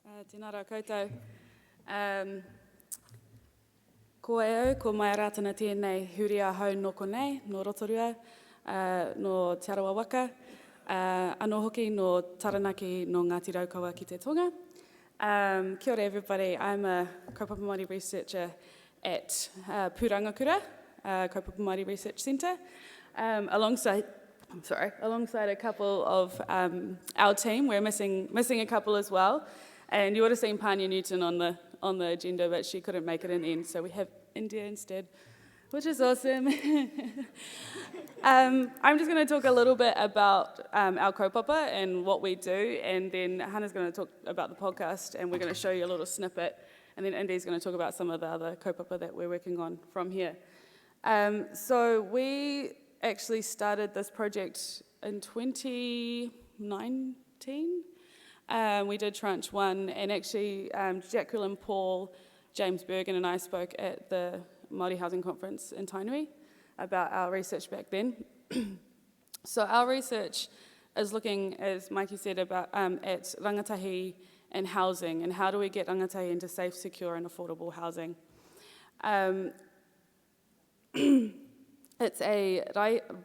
Tēnā rā koutou. Ko e au, ko Maia Ratana tēnei huri a hau no konei, no Rotorua, no Te Arawa Waka, anō hoki no Taranaki no Ngāti Raukawa ki te tonga. Kia ora everybody, I'm a kaupapa Māori researcher at Pūrangakura, Kaupapa Māori Research Centre, alongside a couple of our team. We're missing a couple as well. And you would have seen Panya Newton on the agenda, but she couldn't make it in the end, so we have India instead, which is awesome. I'm just going to talk a little bit about our kaupapa and what we do, and then Hannah's going to talk about the podcast, and we're going to show you a little snippet, and then India's going to talk about some of the other kaupapa that we're working on from here. So we actually started this project in 2019. We did tranche one, and actually Jacqueline, Paul, James Bergen and I spoke at the Māori Housing Conference in Tainui about our research back then. So our research is looking, as Mikey said, about at rangatahi and housing, and how do we get rangatahi into safe, secure and affordable housing. It's a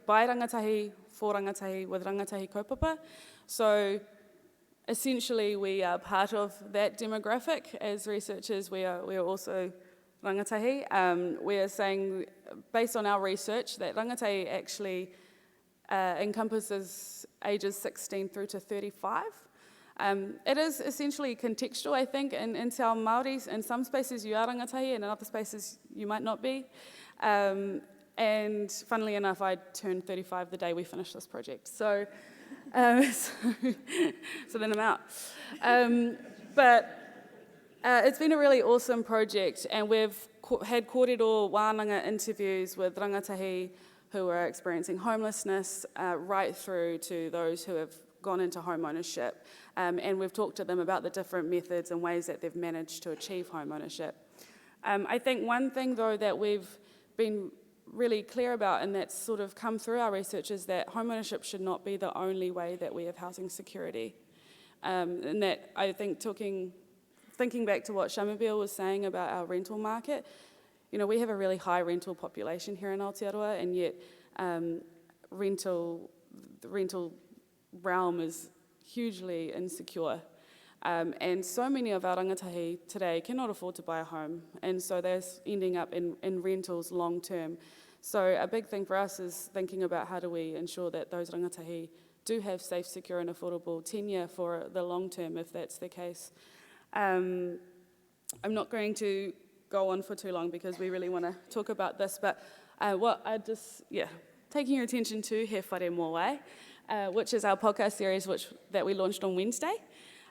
by-rangatahi, for-rangatahi with rangatahi kaupapa. So essentially, we are part of that demographic. As researchers, we are also rangatahi. We are saying, based on our research, that rangatahi actually encompasses ages 16 through to 35. It is essentially contextual, I think, in Te Ao Māori. In some spaces you are rangatahi, and in other spaces you might not be. And funnily enough, I turned 35 the day we finished this project. So then I'm out. But it's been a really awesome project, and we've had kōrero wānanga interviews with rangatahi who are experiencing homelessness, right through to those who have gone into home ownership. And we've talked to them about the different methods and ways that they've managed to achieve home ownership. I think one thing, though, that we've been really clear about, and that's sort of come through our research, is that home ownership should not be the only way that we have housing security. And that, I think, thinking back to what Shamabeel was saying about our rental market, you know, we have a really high rental population here in Aotearoa, and yet the rental realm is hugely insecure. And so many of our rangatahi today cannot afford to buy a home, and so they're ending up in rentals long term. So a big thing for us is thinking about how do we ensure that those rangatahi do have safe, secure and affordable tenure for the long term, if that's the case. I'm not going to go on for too long because we really want to talk about this, but taking your attention to He Whare Mō Wai, which is our podcast series that we launched on Wednesday.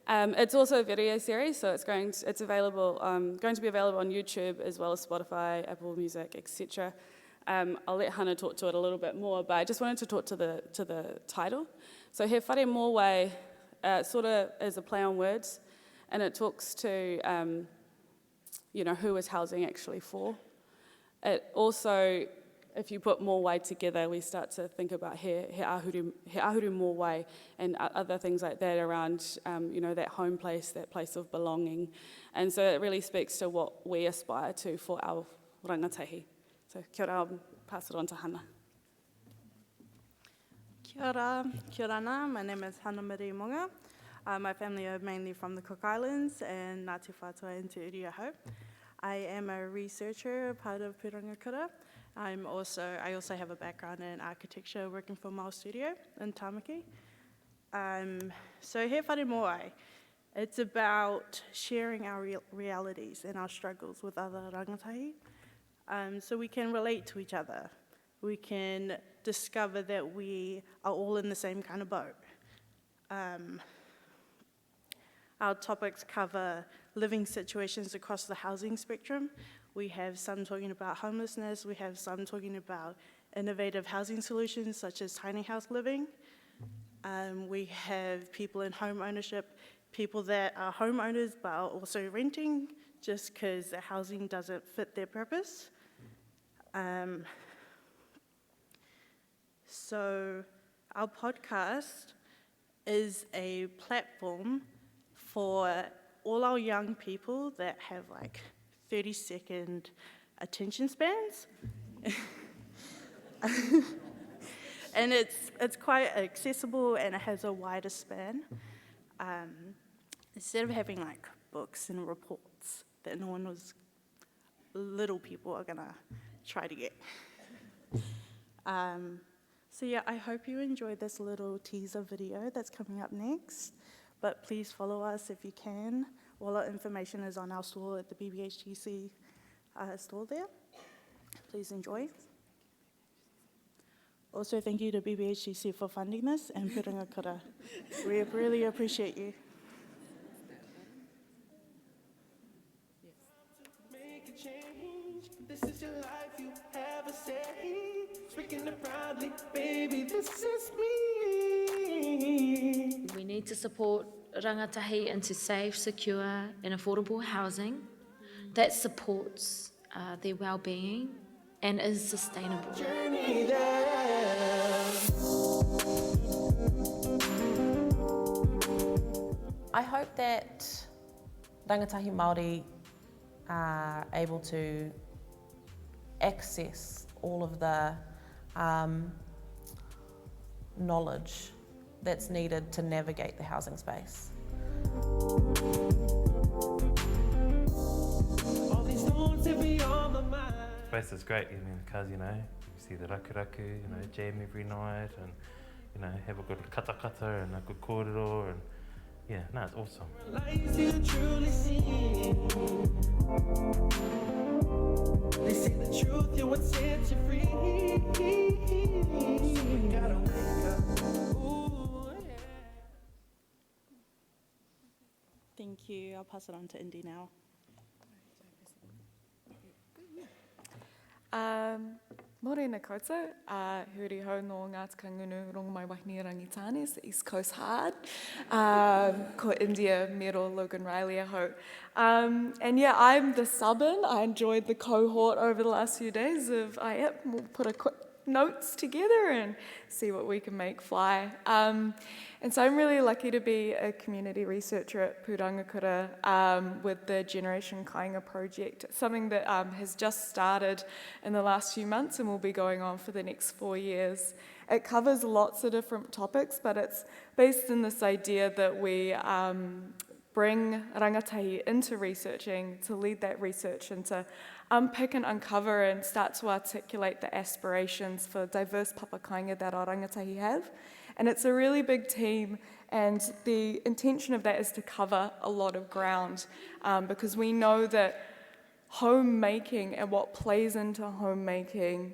It's also a video series, so it's going to be available on YouTube as well as Spotify, Apple Music, etc. I'll let Hannah talk to it a little bit more, but I just wanted to talk to the title. So He Whare Mō Wai sort of is a play on words, and it talks to who is housing actually for. It also, if you put Mō Wai together, we start to think about he ahuru Mō Wai and other things like that around, that home place, that place of belonging. And so it really speaks to what we aspire to for our rangatahi. So kia ora, I'll pass it on to Hannah. Kia ora nā, my name is Hanna-Marie Monga. My family are mainly from the Cook Islands and Ngāti Whātua and Te Uriahau. I am a researcher, part of Pūrangakura. I also have a background in architecture, working for Mall Studio in Tāmaki. So He Whare Mō Wai, it's about sharing our realities and our struggles with other rangatahi, so we can relate to each other. We can discover that we are all in the same kind of boat. Our topics cover living situations across the housing spectrum. We have some talking about homelessness, we have some talking about innovative housing solutions such as tiny house living. We have people in home ownership, people that are homeowners but are also renting just because the housing doesn't fit their purpose. So our podcast is a platform for all our young people that have like 30-second attention spans. And it's quite accessible and it has a wider span. Instead of having like books and reports that little people are gonna try to get. So yeah, I hope you enjoyed this little teaser video that's coming up next. But please follow us if you can. All our information is on our stall at the BBHGC store there. Please enjoy. Also, thank you to BBHGC for funding this and Pūrangakura. We really appreciate you. Make a change. This is your life, you have a say. Speaking it proudly, baby, this is me. We need to support rangatahi into safe, secure and affordable housing that supports their well-being and is sustainable. Journey there. I hope that rangatahi Māori are able to access all of the knowledge that's needed to navigate the housing space. All these thoughts that be on my mind. Space is great, because you see the rakuraku, jam every night, and have a good katakata and a good kōrero, and it's awesome. Lies you truly see. They say the truth, you what sets you free. You gotta wake up. Ooh, yeah. Thank you. I'll pass it on to Indy now. Morena koutou, huri hau no ngā tika ngunu rongo mai wahine rangitāne, it's the East Coast Hard, ko India, Meryl, Logan-Riley aho. And yeah, I'm the sub-in. I enjoyed the cohort over the last few days of we'll put a quick notes together and see what we can make fly. And so I'm really lucky to be a community researcher at Pūrangakura with the Generation Kāinga project, something that has just started in the last few months and will be going on for the next 4 years. It covers lots of different topics, but it's based in this idea that we bring rangatahi into researching, to lead that research and to unpick and uncover and start to articulate the aspirations for diverse papa kāinga that our rangatahi have. And it's a really big team, and the intention of that is to cover a lot of ground because we know that homemaking and what plays into homemaking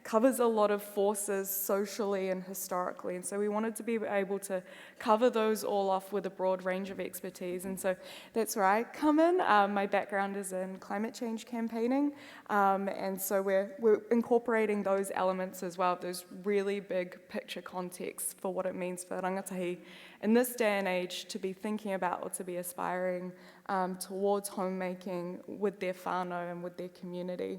covers a lot of forces socially and historically, and so we wanted to be able to cover those all off with a broad range of expertise, and so that's where I come in. My background is in climate change campaigning, and so we're incorporating those elements as well, those really big picture contexts for what it means for rangatahi in this day and age to be thinking about or to be aspiring towards homemaking with their whānau and with their community.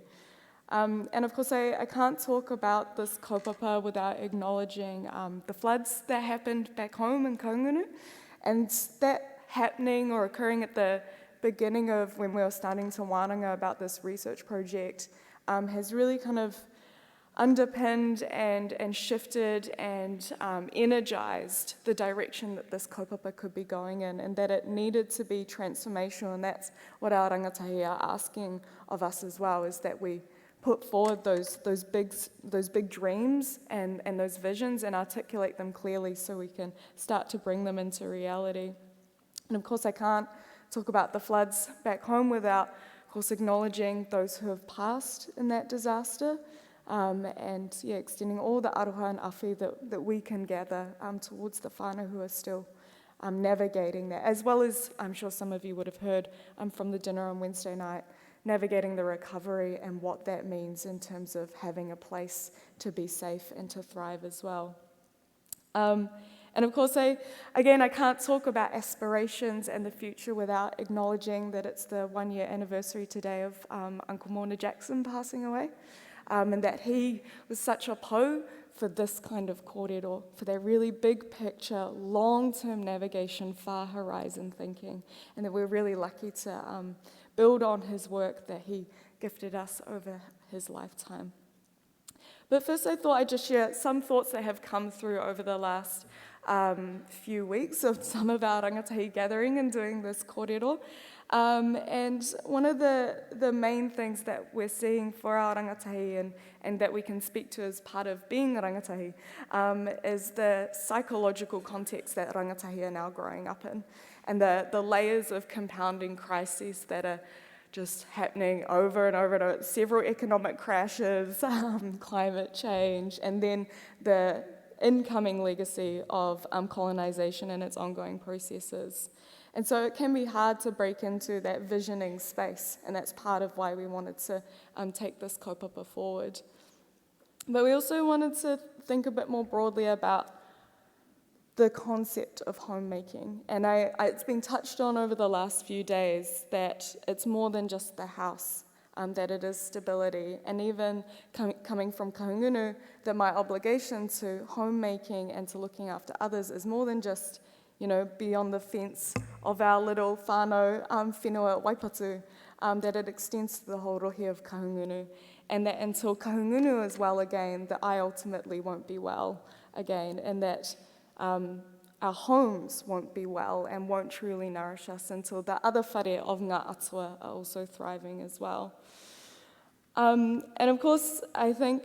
And of course, I can't talk about this kaupapa without acknowledging the floods that happened back home in Kaungunu. And that happening or occurring at the beginning of when we were starting to wānanga about this research project has really kind of underpinned and shifted and energized the direction that this kaupapa could be going in, and that it needed to be transformational. And that's what our rangatahi are asking of us as well, is that we put forward those big dreams and those visions and articulate them clearly so we can start to bring them into reality. And of course, I can't talk about the floods back home without, of course, acknowledging those who have passed in that disaster, and extending all the aroha and awhi that we can gather towards the whānau who are still navigating that, as well as I'm sure some of you would have heard from the dinner on Wednesday night, navigating the recovery and what that means in terms of having a place to be safe and to thrive as well. And of course, I can't talk about aspirations and the future without acknowledging that it's the 1-year anniversary today of Uncle Mona Jackson passing away, and that he was such a po for this kind of kōrero, for that really big picture, long-term navigation, far horizon thinking, and that we're really lucky to build on his work that he gifted us over his lifetime. But first I thought I'd just share some thoughts that have come through over the last few weeks of some of our rangatahi gathering and doing this kōrero. And one of the main things that we're seeing for our rangatahi and that we can speak to as part of being rangatahi is the psychological context that rangatahi are now growing up in, and the layers of compounding crises that are just happening over and over and over, several economic crashes, climate change, and then the incoming legacy of colonisation and its ongoing processes. And so it can be hard to break into that visioning space, and that's part of why we wanted to take this kaupapa forward. But we also wanted to think a bit more broadly about the concept of homemaking. And it's been touched on over the last few days that it's more than just the house, that it is stability. And even coming from kahungunu, that my obligation to homemaking and to looking after others is more than just, beyond the fence of our little whānau whenua Waipatu, that it extends to the whole rohe of kahungunu. And that until kahungunu is well again, that I ultimately won't be well again, and that our homes won't be well and won't truly nourish us until the other whare of ngā atua are also thriving as well. And of course, I think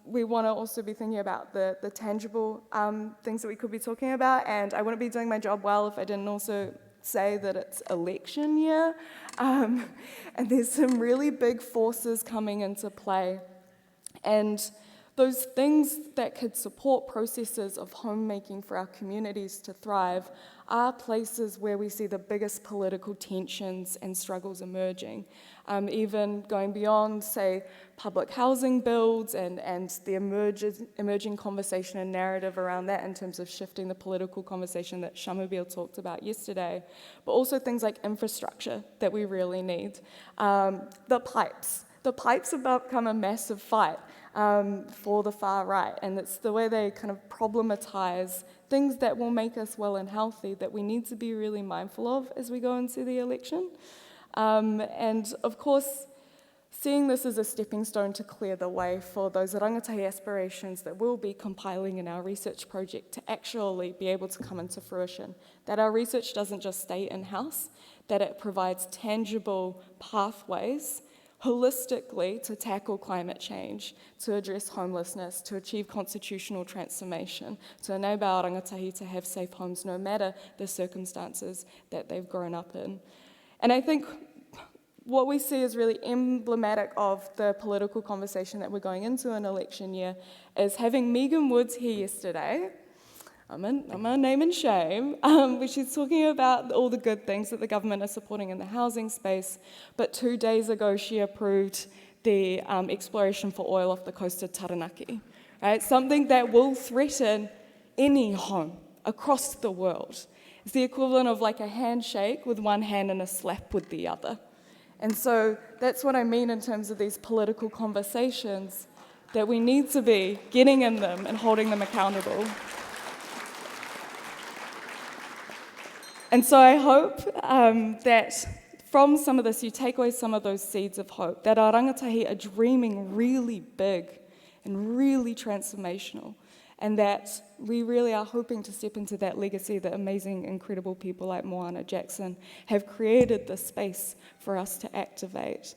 we want to also be thinking about the tangible things that we could be talking about, and I wouldn't be doing my job well if I didn't also say that it's election year, and there's some really big forces coming into play. And those things that could support processes of homemaking for our communities to thrive are places where we see the biggest political tensions and struggles emerging. Even going beyond, say, public housing builds and the emerging conversation and narrative around that in terms of shifting the political conversation that Shamubeel talked about yesterday, but also things like infrastructure that we really need. The pipes have become a massive fight for the far right, and it's the way they kind of problematize things that will make us well and healthy that we need to be really mindful of as we go into the election. And of course, seeing this as a stepping stone to clear the way for those rangatahi aspirations that we'll be compiling in our research project to actually be able to come into fruition, that our research doesn't just stay in-house, that it provides tangible pathways holistically to tackle climate change, to address homelessness, to achieve constitutional transformation, to enable our rangatahi to have safe homes no matter the circumstances that they've grown up in. And I think what we see is really emblematic of the political conversation that we're going into in election year is having Megan Woods here yesterday. I'm a name and shame, where she's talking about all the good things that the government is supporting in the housing space, but 2 days ago she approved the exploration for oil off the coast of Taranaki, right? Something that will threaten any home across the world. It's the equivalent of like a handshake with one hand and a slap with the other. And so that's what I mean in terms of these political conversations, that we need to be getting in them and holding them accountable. And so I hope that from some of this, you take away some of those seeds of hope, that our rangatahi are dreaming really big and really transformational, and that we really are hoping to step into that legacy that amazing, incredible people like Moana Jackson have created the space for us to activate.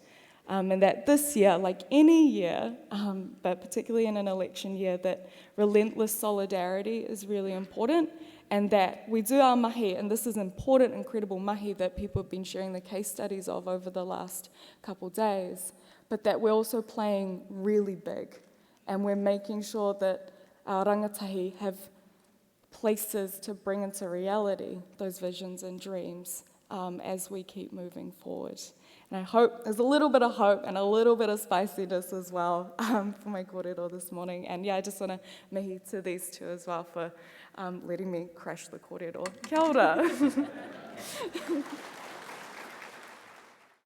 And that this year, like any year, but particularly in an election year, that relentless solidarity is really important, and that we do our mahi, and this is important, incredible mahi that people have been sharing the case studies of over the last couple days, but that we're also playing really big, and we're making sure that our rangatahi have places to bring into reality those visions and dreams as we keep moving forward. And I hope there's a little bit of hope and a little bit of spiciness as well for my kōrero this morning. And yeah, I just want to mihi to these two as well for letting me crash the kōrero. Kia ora.